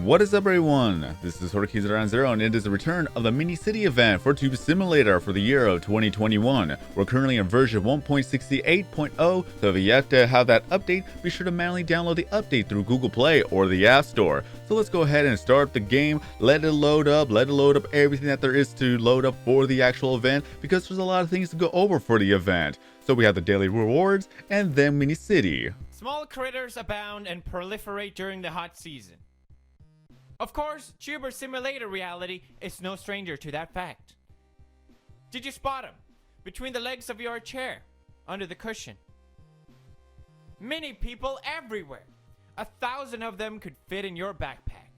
What is up, everyone? This is Horkeys0, and it is the return of the mini city event for Tube Simulator for the year of 2021. We're currently in version 1.68.0, so if you have to have that update, be sure to manually download the update through Google Play or the App Store. So let's go ahead and start the game, let it load up everything that there is to load up for the actual event, because there's a lot of things to go over for the event. So we have the daily rewards, and then mini city. Small critters abound and proliferate during the hot season. Of course, Tuber Simulator reality is no stranger to that fact. Did you spot him? Between the legs of your chair, under the cushion. Many people everywhere. 1,000 of them could fit in your backpack.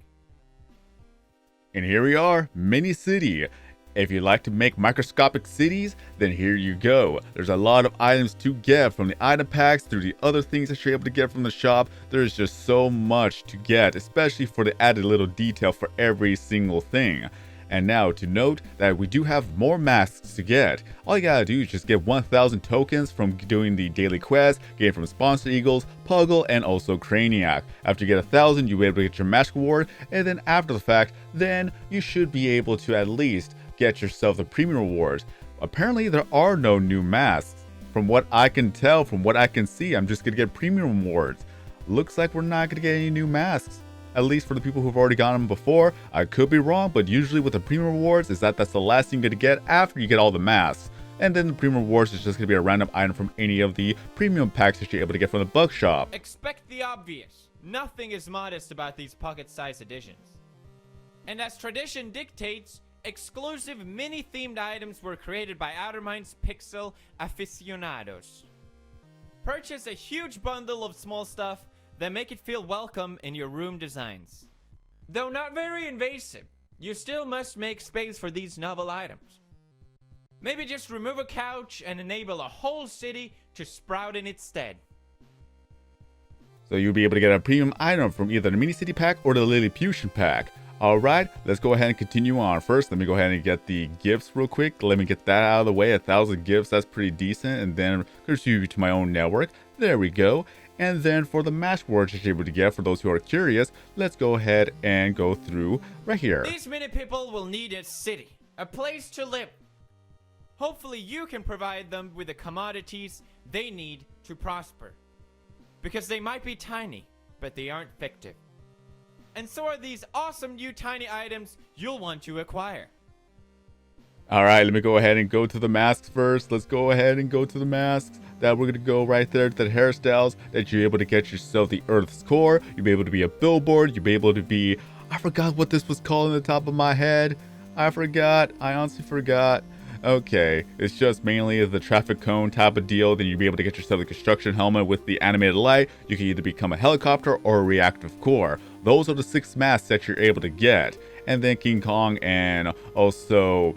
And here we are, mini city. If you like to make microscopic cities, then here you go. There's a lot of items to get, from the item packs through the other things that you're able to get from the shop. There's just so much to get, especially for the added little detail for every single thing. And now to note that we do have more masks to get. All you gotta do is just get 1,000 tokens from doing the daily quest, getting from Sponsor Eagles, Puggle, and also Craniac. After you get 1,000, you'll be able to get your mask reward, and then after the fact, then you should be able to at least get yourself the premium rewards. Apparently there are no new masks. From what I can tell, from what I can see, I'm just gonna get premium rewards. Looks like we're not gonna get any new masks. At least for the people who've already gotten them before. I could be wrong, but usually with the premium rewards is that's the last thing you're gonna get after you get all the masks. And then the premium rewards is just gonna be a random item from any of the premium packs that you're able to get from the bug shop. Expect the obvious. Nothing is modest about these pocket-sized editions. And as tradition dictates, exclusive mini-themed items were created by Outermind's Pixel aficionados. Purchase a huge bundle of small stuff that make it feel welcome in your room designs. Though not very invasive, you still must make space for these novel items. Maybe just remove a couch and enable a whole city to sprout in its stead. So you'll be able to get a premium item from either the mini city pack or the Lilliputian pack. Alright, let's go ahead and continue on. First, let me go ahead and get the gifts real quick. Let me get that out of the way. 1,000 gifts, that's pretty decent. And then contribute to my own network. There we go. And then for the mask rewards that you're able to get, for those who are curious, let's go ahead and go through right here. These mini people will need a city, a place to live. Hopefully you can provide them with the commodities they need to prosper. Because they might be tiny, but they aren't fictive. And so are these awesome new tiny items you'll want to acquire. Alright, let me go ahead and go to the masks first. Let's go ahead and go to the masks. That we're going to go right there to the hairstyles that you're able to get yourself the Earth's core. You'll be able to be a billboard. You'll be able to be... I forgot what this was called on the top of my head. I honestly forgot. Okay, it's just mainly the traffic cone type of deal. Then you'll be able to get yourself a construction helmet with the animated light. You can either become a helicopter or a reactive core. Those are the 6 masks that you're able to get. And then King Kong, and also,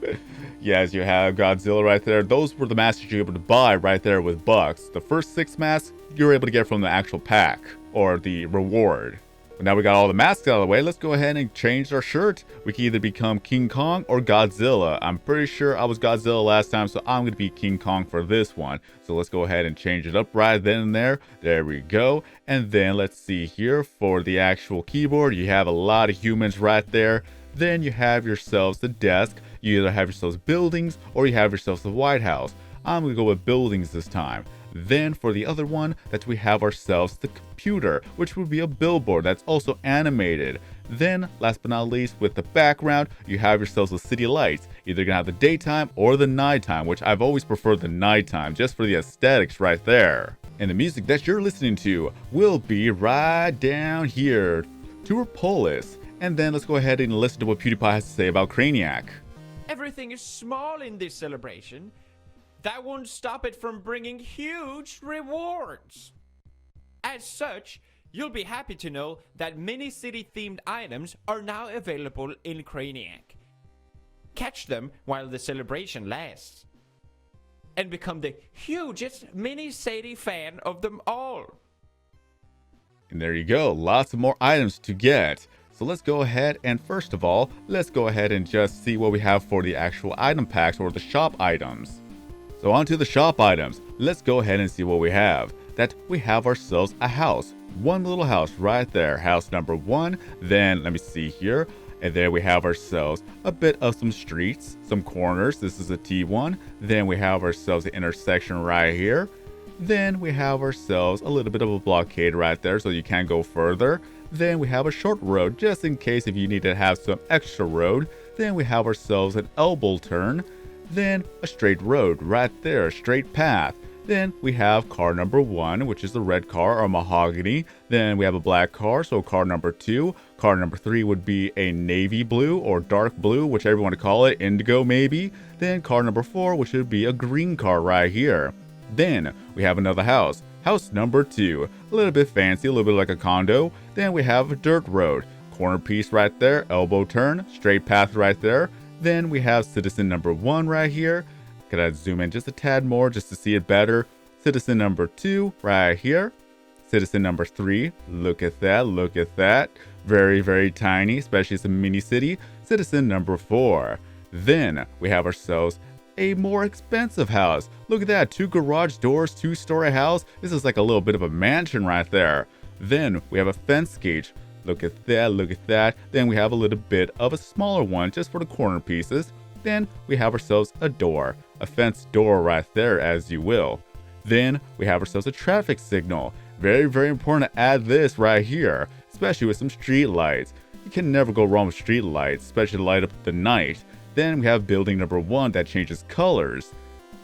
yes, you have Godzilla right there. Those were the masks that you're able to buy right there with bucks. The first 6 masks you're able to get from the actual pack or the reward. But now we got all the masks out of the way, let's go ahead and change our shirt. We can either become King Kong or Godzilla. I'm pretty sure I was Godzilla last time, so I'm going to be King Kong for this one. So let's go ahead and change it up right then and there. There we go. And then let's see here for the actual keyboard. You have a lot of humans right there. Then you have yourselves the desk. You either have yourselves buildings or you have yourselves the White House. I'm going to go with buildings this time. Then for the other one, that we have ourselves the computer, which would be a billboard that's also animated. Then, last but not least, with the background, you have yourselves the city lights. Either gonna have the daytime or the nighttime, which I've always preferred the nighttime, just for the aesthetics right there. And the music that you're listening to will be right down here, Tuberpolis. And then let's go ahead and listen to what Pewdiepie has to say about Craniac. Everything is small in this celebration. That won't stop it from bringing huge rewards. As such, you'll be happy to know that mini city themed items are now available in Craniac. Catch them while the celebration lasts. And become the hugest mini city fan of them all. And there you go, lots of more items to get. So let's go ahead and first of all, let's go ahead and just see what we have for the actual item packs or the shop items. So on to the shop items. Let's go ahead and see what we have. That we have ourselves a house, one little house right there, house number 1. Then let me see here, and then we have ourselves a bit of some streets, some corners. This is a T1. Then we have ourselves an intersection right here. Then we have ourselves a little bit of a blockade right there so you can't go further. Then we have a short road just in case if you need to have some extra road. Then we have ourselves an elbow turn. Then a straight road right there, a straight path. Then we have car number 1, which is the red car or mahogany. Then we have a black car, so car number 2. Car number 3 would be a navy blue or dark blue, whichever you want to call it, indigo maybe. Then car number 4, which would be a green car right here. Then we have another house, house number 2, a little bit fancy, a little bit like a condo. Then we have a dirt road, corner piece right there, elbow turn, straight path right there. Then we have citizen number 1 right here. Could I zoom in just a tad more just to see it better? Citizen number 2 right here. Citizen number 3, look at that, look at that. Very, very tiny, especially as a mini city. Citizen number 4. Then we have ourselves a more expensive house. Look at that, 2 garage doors, 2-story house. This is like a little bit of a mansion right there. Then we have a fence gate. Look at that, look at that. Then we have a little bit of a smaller one just for the corner pieces. Then we have ourselves a door, a fence door right there as you will. Then we have ourselves a traffic signal. Very, very important to add this right here, especially with some street lights. You can never go wrong with street lights, especially to light up the night. Then we have building number 1 that changes colors.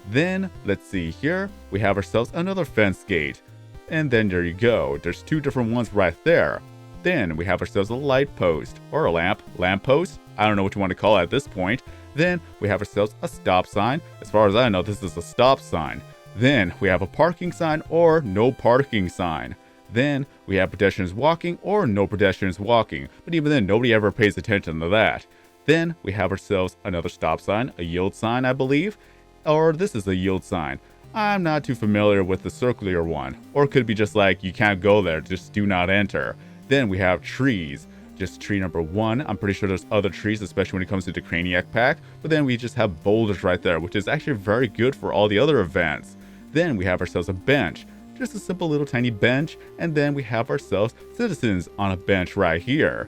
Then, let's see here, we have ourselves another fence gate. And then there you go, there's 2 different ones right there. Then we have ourselves a light post, or a lamp post. I don't know what you want to call it at this point. Then we have ourselves a stop sign. As far as I know, this is a stop sign. Then we have a parking sign or no parking sign. Then we have pedestrians walking or no pedestrians walking. But even then, nobody ever pays attention to that. Then we have ourselves another stop sign, a yield sign, I believe. Or this is a yield sign. I'm not too familiar with the circular one. Or it could be just like, you can't go there, just do not enter. Then we have trees. Just tree number 1. I'm pretty sure there's other trees, especially when it comes to the Craniac pack. But then we just have boulders right there, which is actually very good for all the other events. Then we have ourselves a bench. Just a simple little tiny bench. And then we have ourselves citizens on a bench right here.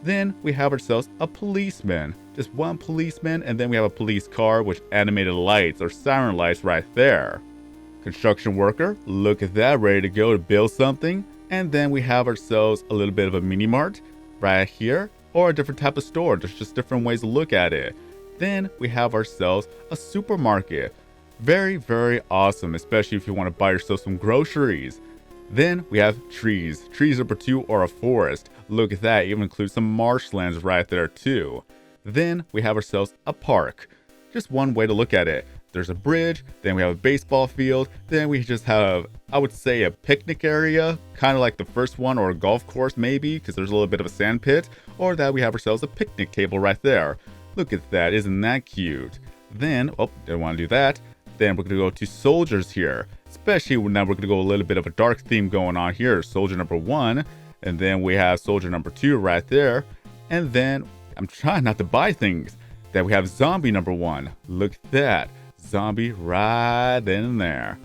Then we have ourselves a policeman. Just 1 policeman. And then we have a police car with animated lights or siren lights right there. Construction worker. Look at that, ready to go to build something. And then we have ourselves a little bit of a mini mart right here, or a different type of store. There's just different ways to look at it. Then we have ourselves a supermarket. Very, very awesome, especially if you want to buy yourself some groceries. Then we have trees. Trees number 2 or a forest. Look at that, even includes some marshlands right there too. Then we have ourselves a park. Just one way to look at it. There's a bridge, then we have a baseball field, then we just have, I would say, a picnic area, kind of like the first one, or a golf course maybe, because there's a little bit of a sand pit, or that we have ourselves a picnic table right there. Look at that, isn't that cute? Then, oh, didn't want to do that. Then we're going to go to soldiers here, especially now we're going to go a little bit of a dark theme going on here. Soldier number 1, and then we have soldier number 2 right there, and then, I'm trying not to buy things, then we have zombie number 1. Look at that. Zombie right in there.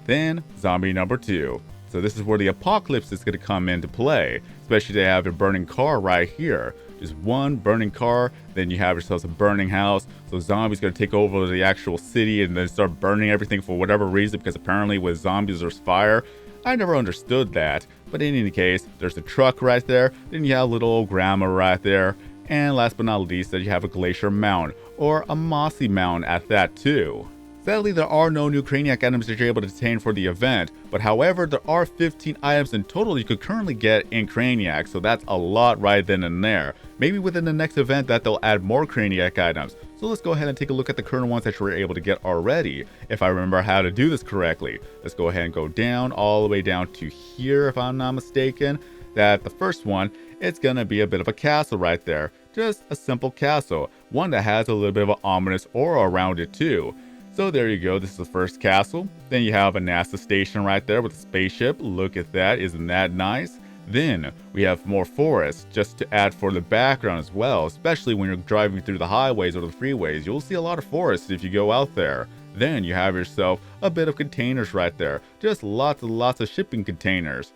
Then zombie number 2. So this is where the apocalypse is going to come into play, especially they have a burning car right here. Just 1 burning car, then you have yourselves a burning house. So zombies going to take over the actual city and then start burning everything for whatever reason, because apparently with zombies there's fire. I never understood that, but in any case, there's a truck right there. Then you have little old grandma right there. And last but not least, that you have a glacier mound, or a mossy mound at that too. Sadly, there are no new Craniac items that you're able to obtain for the event, but however, there are 15 items in total you could currently get in Craniac, so that's a lot right then and there. Maybe within the next event that they'll add more Craniac items. So let's go ahead and take a look at the current ones that you were able to get already, if I remember how to do this correctly. Let's go ahead and go down, all the way down to here if I'm not mistaken. That the first one, it's gonna be a bit of a castle right there. Just a simple castle, one that has a little bit of an ominous aura around it too. So there you go, this is the first castle. Then you have a NASA station right there with a spaceship. Look at that, isn't that nice? Then we have more forests just to add for the background as well, especially when you're driving through the highways or the freeways. You'll see a lot of forests if you go out there. Then you have yourself a bit of containers right there, just lots and lots of shipping containers.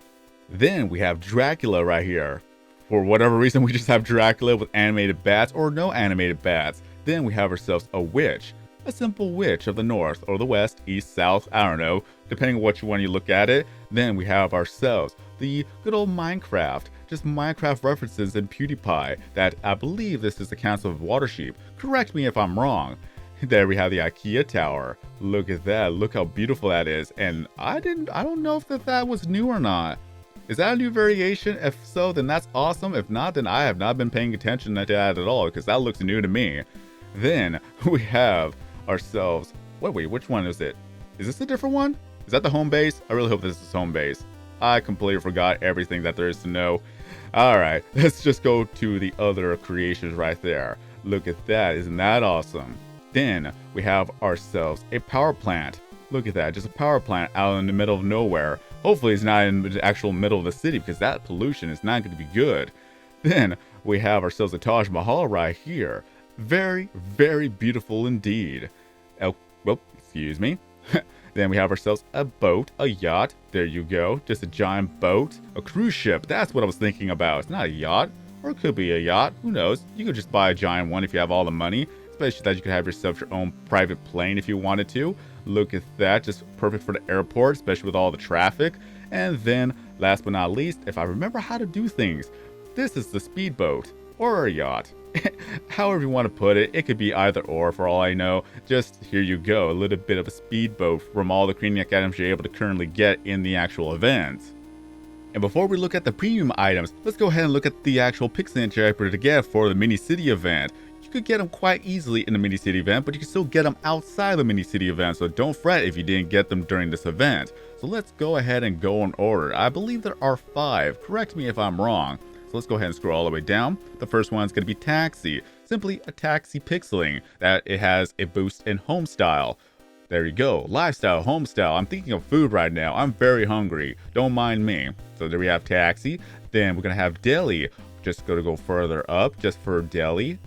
Then we have Dracula right here. For whatever reason, we just have Dracula with animated bats or no animated bats. Then we have ourselves a witch. A simple witch of the north or the west, east, south, I don't know, depending on which one you look at it. Then we have ourselves the good old Minecraft, just Minecraft references in Pewdiepie that I believe this is the Council of Watersheep. Correct me if I'm wrong. There we have the IKEA tower. Look at that, look how beautiful that is. And I don't know if that was new or not. Is that a new variation? If so, then that's awesome. If not, then I have not been paying attention to that at all because that looks new to me. Then we have ourselves, wait, which one is it? Is this a different one? Is that the home base? I really hope this is home base. I completely forgot everything that there is to know. Alright, let's just go to the other creations right there. Look at that, isn't that awesome? Then we have ourselves a power plant. Look at that, just a power plant out in the middle of nowhere. Hopefully it's not in the actual middle of the city because that pollution is not going to be good. Then we have ourselves a Taj Mahal right here. Very, very beautiful indeed. Oh, well, excuse me. Then we have ourselves a boat, a yacht. There you go. Just a giant boat. A cruise ship. That's what I was thinking about. It's not a yacht. Or it could be a yacht. Who knows? You could just buy a giant one if you have all the money. Especially that you could have yourself your own private plane if you wanted to. Look at that. Just perfect for the airport, especially with all the traffic. And then, last but not least, if I remember how to do things, this is the speedboat. Or a yacht. However you want to put it, it could be either or for all I know. Just here you go, a little bit of a speedboat from all the Craniac items you're able to currently get in the actual event. And before we look at the premium items, let's go ahead and look at the actual Pixelings you're able to get for the mini city event. You could get them quite easily in the mini city event, but you can still get them outside the mini city event, so don't fret if you didn't get them during this event. So let's go ahead and go in order. I believe there are 5, correct me if I'm wrong. So let's go ahead and scroll all the way down. The first one is going to be Taxi. Simply a taxi pixeling that it has a boost in home style. There you go. Lifestyle, home style. I'm thinking of food right now. I'm very hungry. Don't mind me. So there we have Taxi. Then we're going to have Deli. Just going to go further up just for Deli.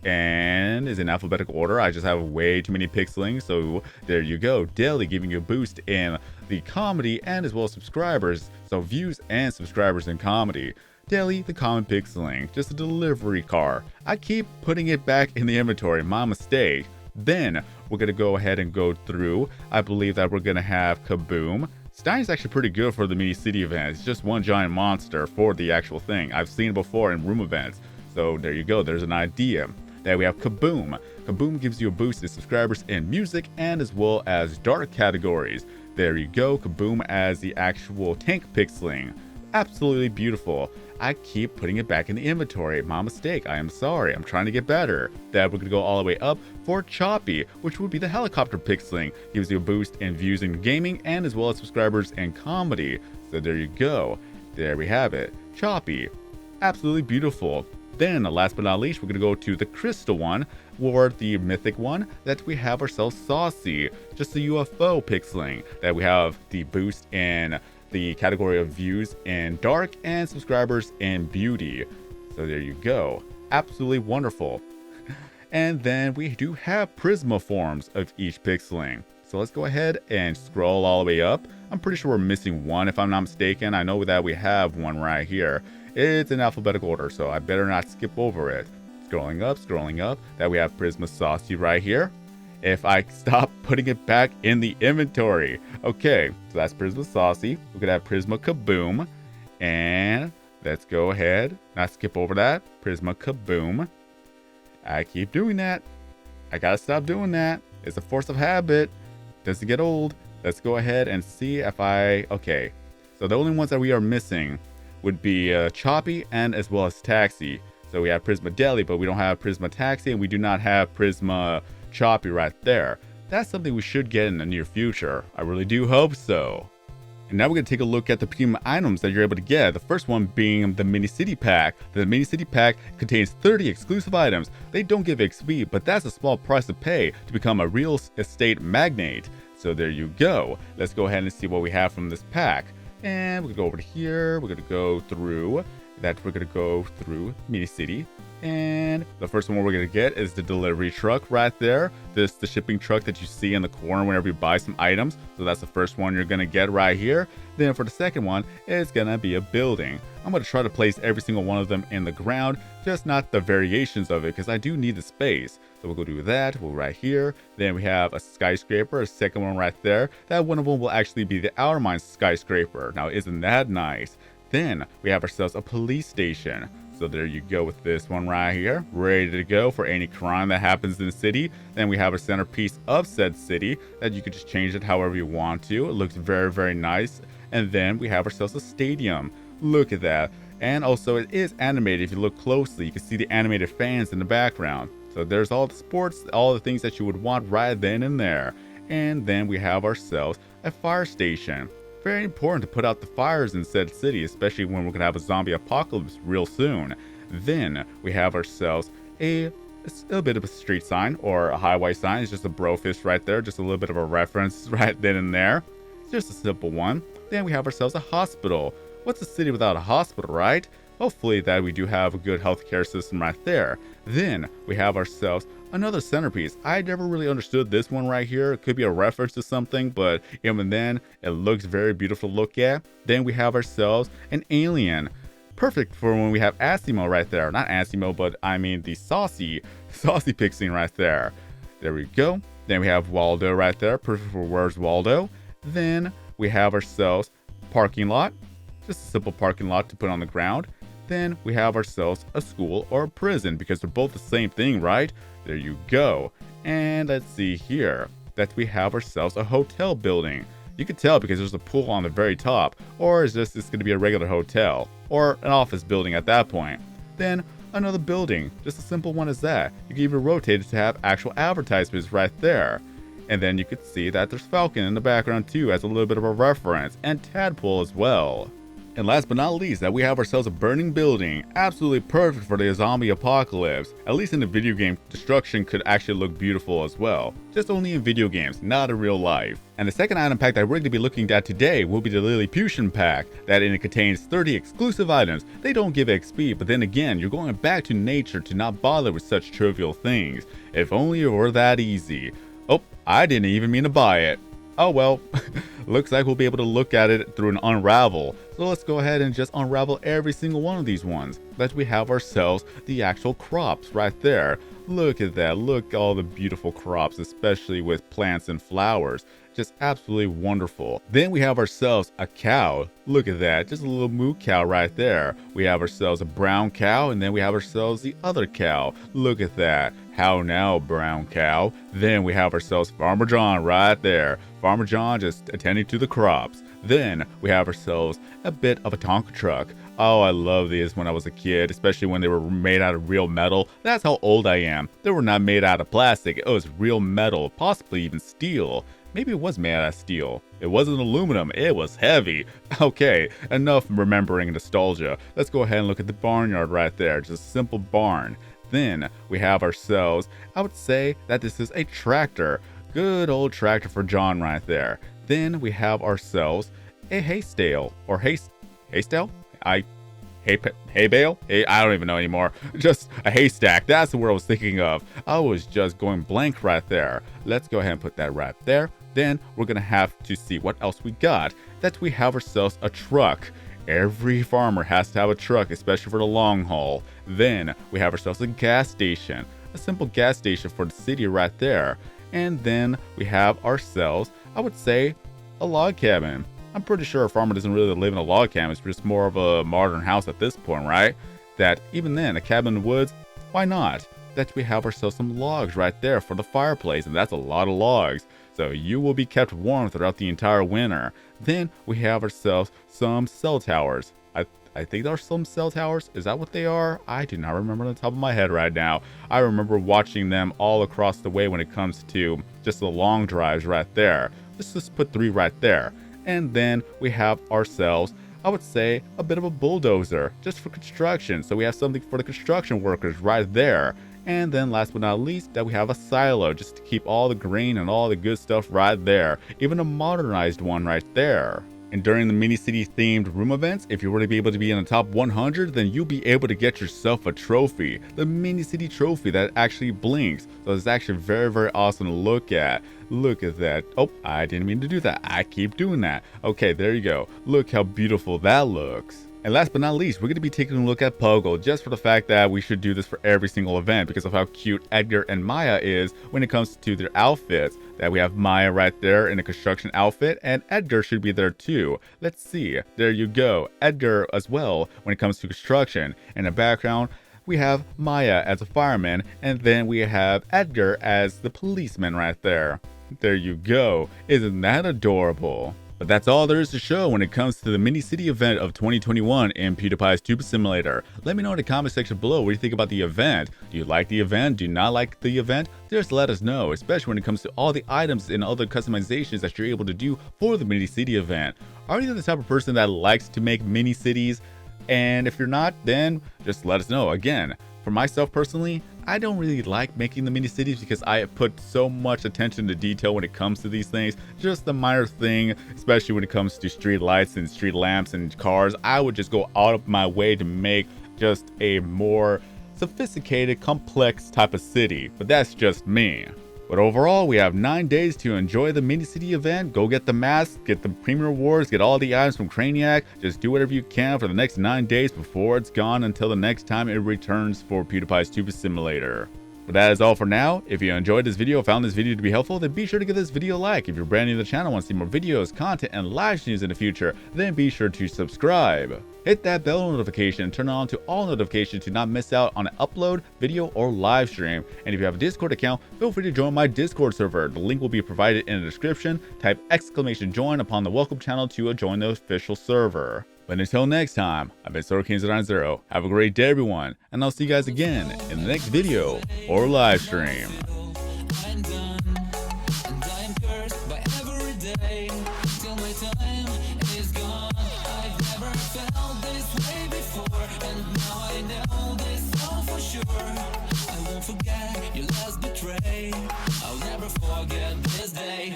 And is in alphabetical order. I just have way too many pixelings. So there you go. Deli giving you a boost in the comedy and as well as subscribers. So views and subscribers in comedy. Deli, the common pixeling, just a delivery car. I keep putting it back in the inventory, my mistake. Then we're gonna go ahead and go through. I believe that we're gonna have Kaboom. Stein's actually pretty good for the mini city event. It's just one giant monster for the actual thing. I've seen it before in room events. So there you go, there's an idea. Then we have Kaboom. Kaboom gives you a boost in subscribers in music and as well as dark categories. There you go, Kaboom as the actual tank pixeling. Absolutely beautiful. I keep putting it back in the inventory. My mistake. I am sorry. I'm trying to get better. Then we're going to go all the way up for Choppy, which would be the helicopter pixeling. Gives you a boost in views in gaming and as well as subscribers in comedy. So there you go. There we have it. Choppy. Absolutely beautiful. Then, last but not least, we're going to go to the crystal one, or the mythic one, that we have ourselves Saucy. Just the UFO pixeling. That we have the boost in the category of views in dark and subscribers in beauty. So there you go. Absolutely wonderful. And then we do have prisma forms of each pixeling. So let's go ahead and scroll all the way up. I'm pretty sure we're missing one if I'm not mistaken. I know that we have one right here. It's in alphabetical order, so I better not skip over it. Scrolling up, that we have Prisma Saucy right here. If I stop putting it back in the inventory. Okay, so that's Prisma Saucy. We're gonna have Prisma Kaboom. And let's go ahead, not skip over that. Prisma Kaboom. I keep doing that. I gotta stop doing that. It's a force of habit. Doesn't get old. Let's go ahead and see if okay. So the only ones that we are missing would be Choppy and as well as Taxi. So we have Prisma Deli, but we don't have Prisma Taxi, and we do not have Prisma Choppy right there. That's something we should get in the near future. I really do hope so. And now we're going to take a look at the premium items that you're able to get. The first one being the Mini City Pack. The Mini City Pack contains 30 exclusive items. They don't give XP, but that's a small price to pay to become a real estate magnate. So there you go. Let's go ahead and see what we have from this pack. And we're going to go over to here. We're going to go through Mini City. And the first one we're going to get is the delivery truck right there. This the shipping truck that you see in the corner whenever you buy some items. So that's the first one you're going to get right here. Then for the second one, it's going to be a building. I'm going to try to place every single one of them in the ground, just not the variations of it, because I do need the space. So we'll go do that. We'll right here. Then we have a skyscraper, a second one right there. That one of them will actually be the Outer Mines skyscraper. Now, isn't that nice? Then we have ourselves a police station. So there you go with this one right here, ready to go for any crime that happens in the city. Then we have a centerpiece of said city that you could just change it however you want to. It looks very, very nice. And then we have ourselves a stadium. Look at that. And also it is animated. If you look closely, you can see the animated fans in the background. So there's all the sports, all the things that you would want right then and there. And then we have ourselves a fire station. Very important to put out the fires in said city, especially when we're going to have a zombie apocalypse real soon. Then we have ourselves a bit of a street sign or a highway sign. It's just a brofish right there, just a little bit of a reference right then and there. It's just a simple one. Then we have ourselves a hospital. What's a city without a hospital, right? Hopefully that we do have a good healthcare system right there. Then we have ourselves another centerpiece. I never really understood this one right here. It could be a reference to something, but even then, it looks very beautiful to look at. Then we have ourselves an alien. Perfect for when we have Asimo right there. Not Asimo, but I mean the saucy Pixeling right there. There we go. Then we have Waldo right there. Perfect for where's Waldo. Then we have ourselves parking lot. Just a simple parking lot to put on the ground. Then we have ourselves a school or a prison because they're both the same thing, right? There you go. And let's see here that we have ourselves a hotel building. You can tell because there's a pool on the very top, or is this going to be a regular hotel or an office building at that point? Then another building, just a simple one as that. You can even rotate it to have actual advertisements right there. And then you could see that there's Falcon in the background too as a little bit of a reference, and Tadpole as well. And last but not least, that we have ourselves a burning building. Absolutely perfect for the zombie apocalypse. At least in the video game, destruction could actually look beautiful as well. Just only in video games, not in real life. And the second item pack that we're going to be looking at today will be the Lilliputian pack. That in it contains 30 exclusive items. They don't give XP, but then again, you're going back to nature to not bother with such trivial things. If only it were that easy. Oh, I didn't even mean to buy it. Oh well, looks like we'll be able to look at it through an unravel. So let's go ahead and just unravel every single one of these ones. That we have ourselves the actual crops right there. Look at that, look at all the beautiful crops, especially with plants and flowers. Just absolutely wonderful. Then we have ourselves a cow. Look at that, just a little moo cow right there. We have ourselves a brown cow, and then we have ourselves the other cow. Look at that. How now, brown cow? Then we have ourselves Farmer John right there. Farmer John just attending to the crops. Then we have ourselves a bit of a Tonka truck. Oh, I love these when I was a kid, especially when they were made out of real metal. That's how old I am. They were not made out of plastic. It was real metal, possibly even steel. Maybe it was made out of steel. It wasn't aluminum. It was heavy. Okay, enough remembering nostalgia. Let's go ahead and look at the barnyard right there. Just a simple barn. Then we have ourselves, I would say that this is a tractor. Good old tractor for John right there. Then we have ourselves a haystale or haystale? Hay bale? I don't even know anymore. Just a haystack. That's the word I was thinking of. I was just going blank right there. Let's go ahead and put that right there. Then we're going to have to see what else we got. That we have ourselves a truck. Every farmer has to have a truck, especially for the long haul. Then we have ourselves a gas station. A simple gas station for the city right there. And then we have ourselves, I would say, a log cabin. I'm pretty sure a farmer doesn't really live in a log cabin. It's just more of a modern house at this point, right? That even then, a cabin in the woods, why not? That we have ourselves some logs right there for the fireplace, and that's a lot of logs. So you will be kept warm throughout the entire winter. Then we have ourselves some cell towers. I think there are some cell towers. Is that what they are? I do not remember on the top of my head right now. I remember watching them all across the way when it comes to just the long drives right there. Let's just put 3 right there. And then we have ourselves, I would say, a bit of a bulldozer just for construction. So we have something for the construction workers right there. And then last but not least, that we have a silo just to keep all the grain and all the good stuff right there. Even a modernized one right there. And during the mini city themed room events, if you were to be able to be in the top 100, then you'll be able to get yourself a trophy, the mini city trophy that actually blinks. So it's actually very, very awesome to look at. Look at that. Oh, I didn't mean to do that. I keep doing that. Okay, there you go. Look how beautiful that looks. And last but not least, we're going to be taking a look at Pogo, just for the fact that we should do this for every single event because of how cute Edgar and Maya is when it comes to their outfits. That we have Maya right there in a construction outfit, and Edgar should be there too. Let's see. There you go. Edgar as well when it comes to construction. In the background, we have Maya as a fireman, and then we have Edgar as the policeman right there. There you go. Isn't that adorable? But that's all there is to show when it comes to the mini city event of 2021 in Pewdiepie's Tube Simulator. Let me know in the comment section below what you think about the event. Do you like the event? Do you not like the event? Just let us know, especially when it comes to all the items and other customizations that you're able to do for the mini city event. Are you the type of person that likes to make mini cities? And if you're not, then just let us know. Again, for myself personally, I don't really like making the mini cities because I put so much attention to detail when it comes to these things. Just the minor thing, especially when it comes to street lights and street lamps and cars, I would just go out of my way to make just a more sophisticated, complex type of city. But that's just me. But overall, we have 9 days to enjoy the mini city event. Go get the masks, get the premium rewards, get all the items from Craniac. Just do whatever you can for the next 9 days before it's gone until the next time it returns for Pewdiepie's Tube Simulator. But that is all for now. If you enjoyed this video or found this video to be helpful, then be sure to give this video a like. If you're brand new to the channel and want to see more videos, content, and live streams in the future, then be sure to subscribe. Hit that bell notification and turn on to all notifications to not miss out on an upload, video, or live stream. And if you have a Discord account, feel free to join my Discord server. The link will be provided in the description. Type !join upon the welcome channel to join the official server. But until next time, I've been SorKings090. Have a great day, everyone, and I'll see you guys again in the next video or live stream. Forget your last betray. I'll never forget this day.